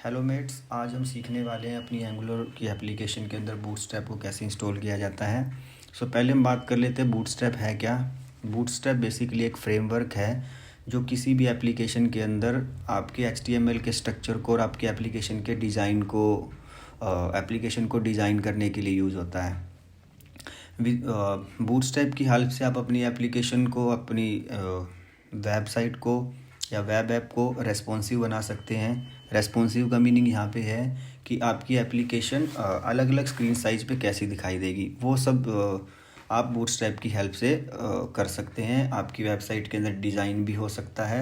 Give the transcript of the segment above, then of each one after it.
Hello mats, आज हम सीखने वाले हैं अपनी एंगुलर की एप्लीकेशन के अंदर बूटस्ट्रैप को कैसे इंस्टॉल किया जाता है। पहले हम बात कर लेते हैं बूटस्ट्रैप है क्या। बूटस्ट्रैप बेसिकली एक फ्रेमवर्क है जो किसी भी एप्लीकेशन के अंदर आपके HTML के स्ट्रक्चर को और आपके एप्लीकेशन के डिज़ाइन को एप्लीकेशन को डिज़ाइन करने के लिए यूज़ होता है। बूटस्ट्रैप की हेल्प से आप अपनी एप्लीकेशन को, अपनी वेबसाइट को या वेब ऐप को रेस्पॉन्सिव बना सकते हैं। रेस्पॉन्सिव का मीनिंग यहाँ पे है कि आपकी एप्लीकेशन अलग अलग स्क्रीन साइज़ पे कैसी दिखाई देगी, वो सब आप बूटस्ट्रैप की हेल्प से कर सकते हैं। आपकी वेबसाइट के अंदर डिज़ाइन भी हो सकता है।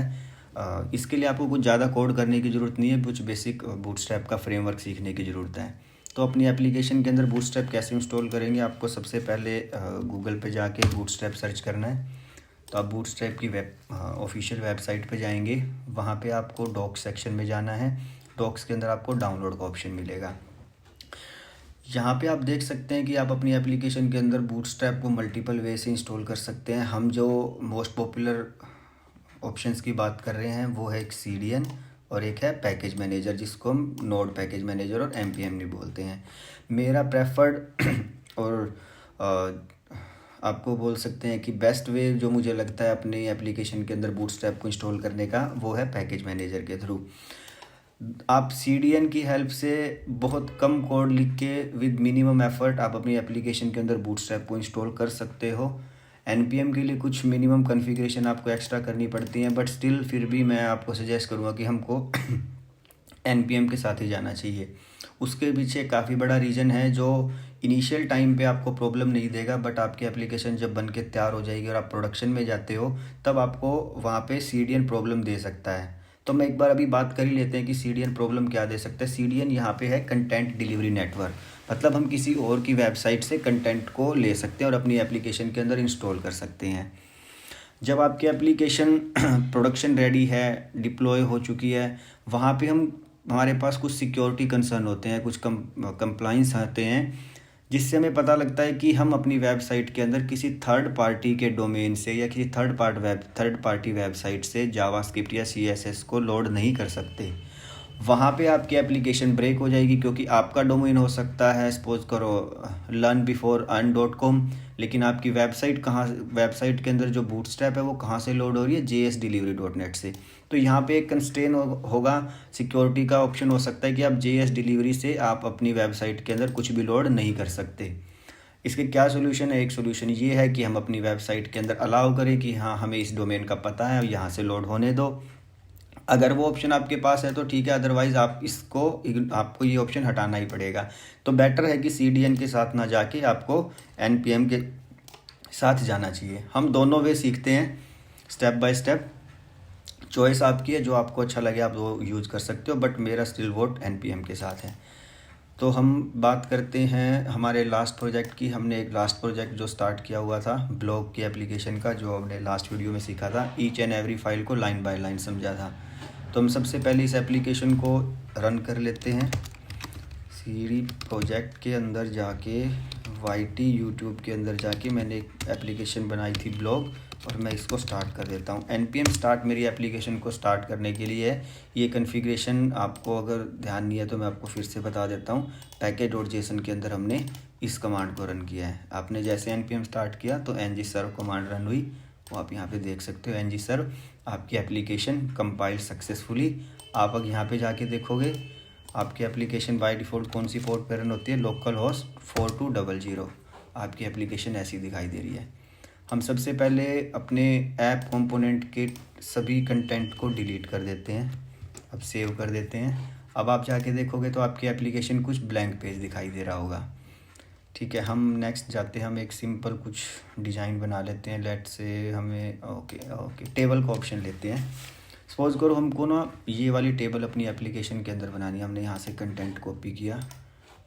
इसके लिए आपको कुछ ज़्यादा कोड करने की ज़रूरत नहीं है, कुछ बेसिक बूटस्ट्रैप का फ्रेमवर्क सीखने की ज़रूरत है। तो अपनी एप्लीकेशन के अंदर बूटस्ट्रैप कैसे इंस्टॉल करेंगे, आपको सबसे पहले गूगल पे जाके बूटस्ट्रैप सर्च करना है। तो आप बूटस्ट्रैप की ऑफिशियल वेबसाइट पे जाएंगे, वहाँ पे आपको डॉक्स सेक्शन में जाना है। डॉक्स के अंदर आपको डाउनलोड का ऑप्शन मिलेगा। यहाँ पे आप देख सकते हैं कि आप अपनी एप्लीकेशन के अंदर बूटस्ट्रैप को मल्टीपल वे से इंस्टॉल कर सकते हैं। हम जो मोस्ट पॉपुलर ऑप्शंस की बात कर रहे हैं वो है एक CDN और एक है पैकेज मैनेजर, जिसको हम नोड पैकेज मैनेजर और NPM भी बोलते हैं। मेरा प्रेफर्ड और आपको बोल सकते हैं कि बेस्ट वे जो मुझे लगता है अपनी एप्लीकेशन के अंदर बूटस्ट्रैप को इंस्टॉल करने का, वो है पैकेज मैनेजर के थ्रू। आप CDN की हेल्प से बहुत कम कोड लिख के विद मिनिमम एफर्ट आप अपनी एप्लीकेशन के अंदर बूटस्ट्रैप को इंस्टॉल कर सकते हो। NPM के लिए कुछ मिनिमम कॉन्फ़िगरेशन आपको एक्स्ट्रा करनी पड़ती हैं, बट स्टिल फिर भी मैं आपको सजेस्ट करूँगा कि हमको NPM के साथ ही जाना चाहिए। उसके पीछे काफ़ी बड़ा रीज़न है जो इनिशियल टाइम पे आपको प्रॉब्लम नहीं देगा, बट आपकी एप्लीकेशन जब बन के तैयार हो जाएगी और आप प्रोडक्शन में जाते हो, तब आपको वहाँ पे CDN प्रॉब्लम दे सकता है। तो मैं एक बार अभी बात कर ही लेते हैं कि CDN प्रॉब्लम क्या दे सकता है। CDN यहाँ पे है कंटेंट डिलीवरी नेटवर्क, मतलब हम किसी और की वेबसाइट से कंटेंट को ले सकते हैं और अपनी एप्लीकेशन के अंदर इंस्टॉल कर सकते हैं। जब आपकी एप्लीकेशन प्रोडक्शन रेडी है, डिप्लॉय हो चुकी है, वहाँ पे हमारे पास कुछ सिक्योरिटी कंसर्न होते हैं, कुछ कंप्लाइंस आते हैं, जिससे हमें पता लगता है कि हम अपनी वेबसाइट के अंदर किसी थर्ड पार्टी के डोमेन से या किसी थर्ड पार्टी वेबसाइट से जावास्क्रिप्ट या CSS को लोड नहीं कर सकते। वहाँ पे आपकी एप्लीकेशन ब्रेक हो जाएगी, क्योंकि आपका डोमेन हो सकता है सपोज करो learnbeforeearn.com, लेकिन आपकी वेबसाइट के अंदर जो बूटस्ट्रैप है वो कहाँ से लोड हो रही है, JSDelivery.net से। तो यहाँ पे एक कंस्ट्रेन होगा, सिक्योरिटी का ऑप्शन हो सकता है कि आप JSDelivery से आप अपनी वेबसाइट के अंदर कुछ भी लोड नहीं कर सकते। इसके क्या सोल्यूशन है? एक सोल्यूशन ये है कि हम अपनी वेबसाइट के अंदर अलाउ करें कि हाँ, हमें इस डोमेन का पता है, यहाँ से लोड होने दो। अगर वो ऑप्शन आपके पास है तो ठीक है, अदरवाइज़ आपको ये ऑप्शन हटाना ही पड़ेगा। तो बेटर है कि CDN के साथ ना जाके आपको NPM के साथ जाना चाहिए। हम दोनों वे सीखते हैं स्टेप बाय स्टेप। चॉइस आपकी है, जो आपको अच्छा लगे आप वो यूज़ कर सकते हो, बट मेरा स्टिल वोट NPM के साथ है। तो हम बात करते हैं हमारे लास्ट प्रोजेक्ट की। हमने एक लास्ट प्रोजेक्ट जो स्टार्ट किया हुआ था ब्लॉग की एप्लीकेशन का, जो हमने लास्ट वीडियो में सीखा था, ईच एंड एवरी फाइल को लाइन बाय लाइन समझा था। तो हम सबसे पहले इस एप्लीकेशन को रन कर लेते हैं। CD प्रोजेक्ट के अंदर जाके, YT यूट्यूब के अंदर जाके मैंने एक एप्लीकेशन बनाई थी ब्लॉग, और मैं इसको स्टार्ट कर देता हूँ। NPM स्टार्ट मेरी एप्लीकेशन को स्टार्ट करने के लिए है। ये कॉन्फ़िगरेशन आपको अगर ध्यान नहीं है तो मैं आपको फिर से बता देता हूँ। package.json के अंदर हमने इस कमांड को रन किया है। आपने जैसे NPM स्टार्ट किया तो ngserve कमांड रन हुई, वो आप यहाँ पे देख सकते हो। ngserve, आपकी एप्लीकेशन कंपाइल सक्सेसफुली। आप अगर यहाँ पे जाके देखोगे, आपकी एप्लीकेशन बाय डिफ़ॉल्ट कौन सी पोर्ट पर रन होती है, लोकल होस्ट 4200। आपकी एप्लीकेशन ऐसी दिखाई दे रही है। हम सबसे पहले अपने ऐप कंपोनेंट के सभी कंटेंट को डिलीट कर देते हैं। अब सेव कर देते हैं। अब आप जाके देखोगे तो आपकी एप्लीकेशन कुछ ब्लैंक पेज दिखाई दे रहा होगा। ठीक है, हम नेक्स्ट जाते हैं। हम एक सिंपल कुछ डिज़ाइन बना लेते हैं। लेट से हमें ओके टेबल का ऑप्शन लेते हैं। सपोज करो हमको ना ये वाली टेबल अपनी एप्लीकेशन के अंदर बनानी है। हमने यहाँ से कंटेंट कॉपी किया,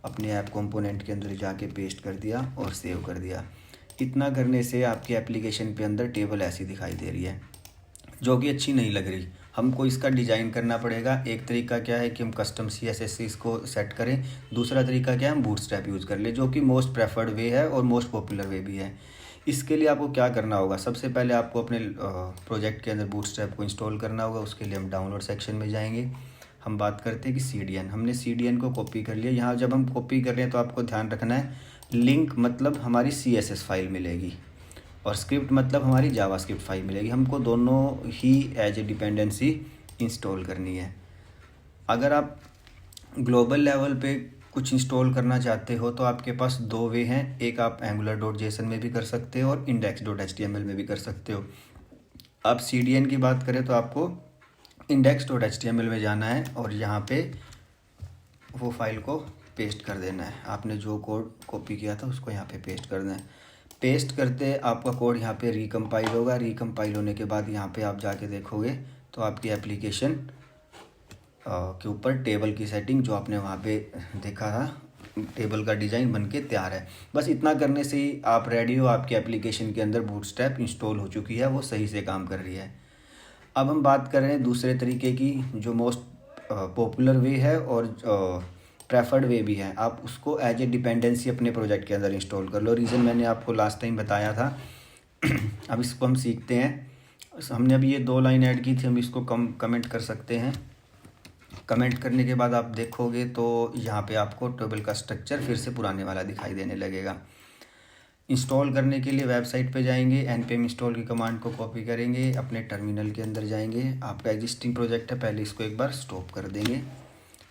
अपने ऐप कंपोनेंट के अंदर जाके पेस्ट कर दिया और सेव कर दिया। इतना करने से आपकी एप्लीकेशन पे अंदर टेबल ऐसी दिखाई दे रही है, जो कि अच्छी नहीं लग रही। हमको इसका डिज़ाइन करना पड़ेगा। एक तरीका क्या है कि हम कस्टम CSS से इसको सेट करें। दूसरा तरीका क्या है, हम बूटस्ट्रैप यूज़ कर ले, जो कि मोस्ट प्रेफर्ड वे है और मोस्ट पॉपुलर वे भी है। इसके लिए आपको क्या करना होगा, सबसे पहले आपको अपने प्रोजेक्ट के अंदर बूटस्ट्रैप को इंस्टॉल करना होगा। उसके लिए हम डाउनलोड सेक्शन में जाएंगे। हम बात करते हैं कि CDN, हमने CDN को कॉपी कर लिया। यहाँ जब हम कॉपी कर रहे हैं तो आपको ध्यान रखना है, लिंक मतलब हमारी CSS फाइल मिलेगी और स्क्रिप्ट मतलब हमारी जावास्क्रिप्ट फाइल मिलेगी। हमको दोनों ही एज ए डिपेंडेंसी इंस्टॉल करनी है। अगर आप ग्लोबल लेवल पे कुछ इंस्टॉल करना चाहते हो तो आपके पास दो वे हैं, एक आप angular.json में भी कर सकते हो और index.html में भी कर सकते हो। अब CDN की बात करें तो आपको index.html में जाना है और यहाँ पे वो फाइल को पेस्ट कर देना है। आपने जो कोड कॉपी किया था उसको यहाँ पे पेस्ट करना है। पेस्ट करते आपका कोड यहाँ पे रिकम्पाइल होगा। रिकम्पाइल होने के बाद यहाँ पे आप जाके देखोगे तो आपकी एप्लीकेशन के ऊपर टेबल की सेटिंग जो आपने वहाँ पे देखा था, टेबल का डिज़ाइन बनके तैयार है। बस इतना करने से ही आप रेडी हो, आपकी एप्लीकेशन के अंदर बूटस्ट्रैप इंस्टॉल हो चुकी है, वो सही से काम कर रही है। अब हम बात कर रहे हैं दूसरे तरीके की, जो मोस्ट पॉपुलर वे है और प्रेफर्ड वे भी है। आप उसको एज ए डिपेंडेंसी अपने प्रोजेक्ट के अंदर इंस्टॉल कर लो। रीज़न मैंने आपको लास्ट टाइम बताया था। अब इसको हम सीखते हैं। हमने अभी ये 2 लाइन ऐड की थी, हम इसको कमेंट कर सकते हैं। कमेंट करने के बाद आप देखोगे तो यहाँ पे आपको टेबल का स्ट्रक्चर फिर से पुराने वाला दिखाई देने लगेगा। इंस्टॉल करने के लिए वेबसाइट पे जाएंगे, npm इंस्टॉल की कमांड को कॉपी करेंगे, अपने टर्मिनल के अंदर जाएंगे। आपका एग्जिस्टिंग प्रोजेक्ट है, पहले इसको एक बार स्टॉप कर देंगे।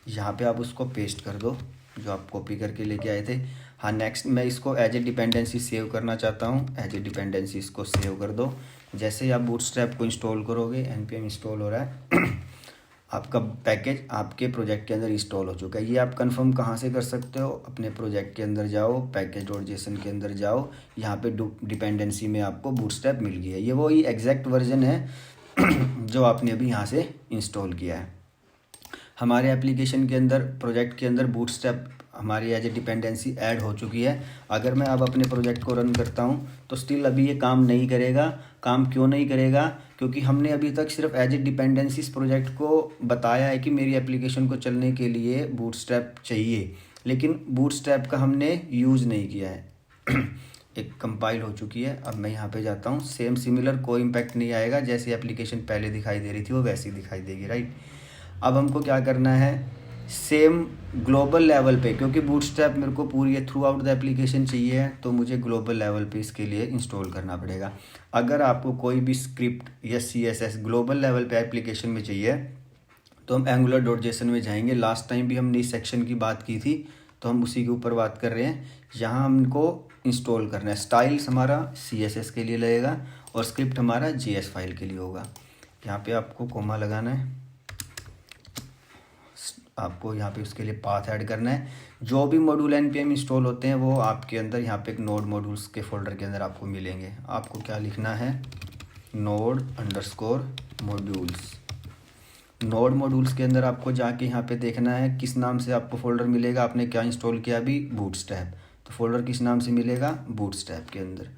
यहाँ पे आप उसको पेस्ट कर दो जो आप कॉपी करके लेके आए थे। हाँ, नेक्स्ट मैं इसको एज ए डिपेंडेंसी सेव करना चाहता हूँ। एज ए डिपेंडेंसी इसको सेव कर दो। जैसे ही आप बूटस्ट्रैप को इंस्टॉल करोगे, npm इंस्टॉल हो रहा है आपका पैकेज आपके प्रोजेक्ट के अंदर इंस्टॉल हो चुका है। ये आप कंफर्म कहाँ से कर सकते हो? अपने प्रोजेक्ट के अंदर जाओ, पैकेज.json के अंदर जाओ, यहाँ पे डिपेंडेंसी में आपको बूटस्ट्रैप मिल गया है। ये वही एग्जैक्ट वर्जन है जो आपने अभी यहाँ से इंस्टॉल किया है। हमारे एप्लीकेशन के अंदर, प्रोजेक्ट के अंदर बूटस्ट्रैप हमारी एज ए डिपेंडेंसी ऐड हो चुकी है। अगर मैं अब अपने प्रोजेक्ट को रन करता हूँ तो स्टिल अभी ये काम नहीं करेगा। काम क्यों नहीं करेगा? क्योंकि हमने अभी तक सिर्फ एज ए डिपेंडेंसी इस प्रोजेक्ट को बताया है कि मेरी एप्लीकेशन को चलने के लिए बूटस्ट्रैप चाहिए, लेकिन बूटस्ट्रैप का हमने यूज़ नहीं किया है। एक कंपाइल हो चुकी है। अब मैं यहाँ पे जाता हूँ, सेम सिमिलर कोई इम्पैक्ट नहीं आएगा। जैसे एप्लीकेशन पहले दिखाई दे रही थी वो वैसी दिखाई देगी, राइट। अब हमको क्या करना है, सेम ग्लोबल लेवल पे, क्योंकि बूटस्ट्रैप मेरे को पूरी थ्रू आउट द एप्लीकेशन चाहिए तो मुझे ग्लोबल लेवल पे इसके लिए इंस्टॉल करना पड़ेगा। अगर आपको कोई भी स्क्रिप्ट या CSS ग्लोबल लेवल पे एप्लीकेशन में चाहिए तो हम angular.json में जाएंगे। लास्ट टाइम भी हमने इस सेक्शन की बात की थी तो हम उसी के ऊपर बात कर रहे हैं। यहाँ हमको इंस्टॉल करना है। स्टाइल्स हमारा CSS के लिए लगेगा और स्क्रिप्ट हमारा JS फाइल के लिए होगा। यहाँ पे आपको कोमा लगाना है, आपको यहाँ पे उसके लिए पाथ ऐड करना है। जो भी मॉड्यूल npm इंस्टॉल होते हैं वो आपके अंदर यहाँ पे एक नोड मॉड्यूल्स के फोल्डर के अंदर आपको मिलेंगे। आपको क्या लिखना है, node_modules। नोड मॉड्यूल्स के अंदर आपको जाके यहाँ पे देखना है किस नाम से आपको फोल्डर मिलेगा। आपने क्या इंस्टॉल किया अभी, बूटस्ट्रैप, तो फोल्डर किस नाम से मिलेगा, बूटस्ट्रैप के अंदर।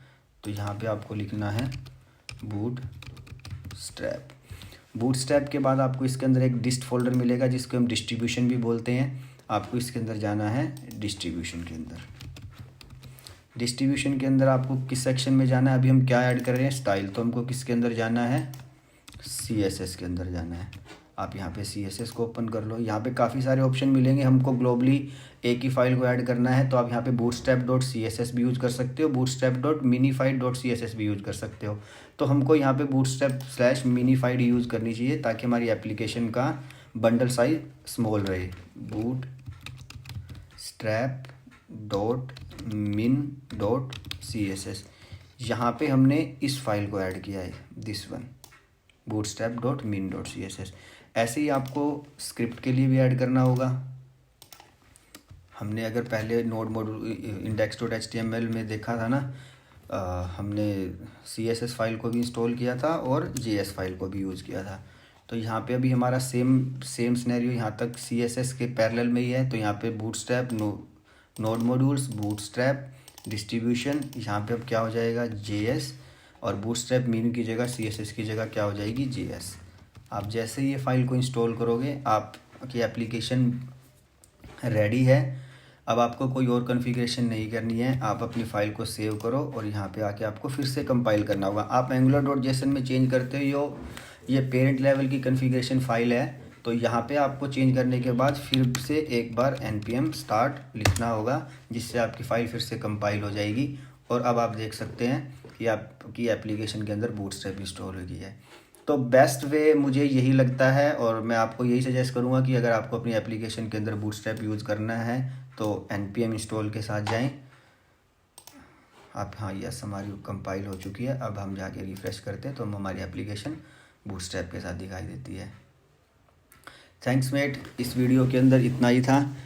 तो यहाँ पे आपको लिखना है बूटस्ट्रैप। बूटस्ट्रैप के बाद आपको इसके अंदर एक डिस्ट फोल्डर मिलेगा जिसको हम डिस्ट्रीब्यूशन भी बोलते हैं। आपको इसके अंदर जाना है डिस्ट्रीब्यूशन के अंदर। डिस्ट्रीब्यूशन के अंदर आपको किस सेक्शन में जाना है, अभी हम क्या ऐड कर रहे हैं, स्टाइल, तो हमको किसके अंदर जाना है, CSS के अंदर जाना है। आप यहाँ पे CSS को ओपन कर लो। यहाँ पे काफ़ी सारे ऑप्शन मिलेंगे। हमको ग्लोबली एक ही फाइल को ऐड करना है तो आप यहाँ पे bootstrap.css भी यूज़ कर सकते हो, bootstrap.minified.css भी यूज़ कर सकते हो। तो हमको यहाँ पे bootstrap/minified यूज़ करनी चाहिए ताकि हमारी एप्लीकेशन का बंडल साइज स्मॉल रहे। bootstrap.min.css, यहाँ पे हमने इस फाइल को ऐड किया है, दिस वन, bootstrap.min.css। ऐसे ही आपको स्क्रिप्ट के लिए भी ऐड करना होगा। हमने अगर पहले नोड मॉड्यूल index.html में देखा था ना, हमने CSS फाइल को भी इंस्टॉल किया था और JS फाइल को भी यूज़ किया था। तो यहाँ पे अभी हमारा सेम सिनेरियो यहाँ तक CSS के पैरेलल में ही है। तो यहाँ पे bootstrap, node modules, bootstrap, distribution, यहाँ पे अब क्या हो जाएगा, JS, और बूटस्ट्रैप मीन की जगह CSS की जगह क्या हो जाएगी, JS। आप जैसे ही ये फाइल को इंस्टॉल करोगे आपकी एप्लीकेशन रेडी है। अब आपको कोई और कॉन्फ़िगरेशन नहीं करनी है। आप अपनी फ़ाइल को सेव करो और यहाँ पे आके आपको फिर से कंपाइल करना होगा। आप angular.json में चेंज करते हो, ये पेरेंट लेवल की कॉन्फ़िगरेशन फ़ाइल है तो यहाँ पे आपको चेंज करने के बाद फिर से एक बार npm start लिखना होगा, जिससे आपकी फ़ाइल फिर से कंपाइल हो जाएगी और अब आप देख सकते हैं कि आपकी एप्लीकेशन के अंदर बूटस्ट्रैप इंस्टॉल हो गई है। तो बेस्ट वे मुझे यही लगता है और मैं आपको यही सजेस्ट करूँगा कि अगर आपको अपनी एप्लीकेशन के अंदर बूटस्ट्रैप यूज़ करना है तो npm इंस्टॉल के साथ जाएं आप। हाँ, यस, हमारी कंपाइल हो चुकी है। अब हम जाके रिफ़्रेश करते हैं तो हमारी एप्लीकेशन बूटस्ट्रैप के साथ दिखाई देती है। थैंक्स मेट, इस वीडियो के अंदर इतना ही था।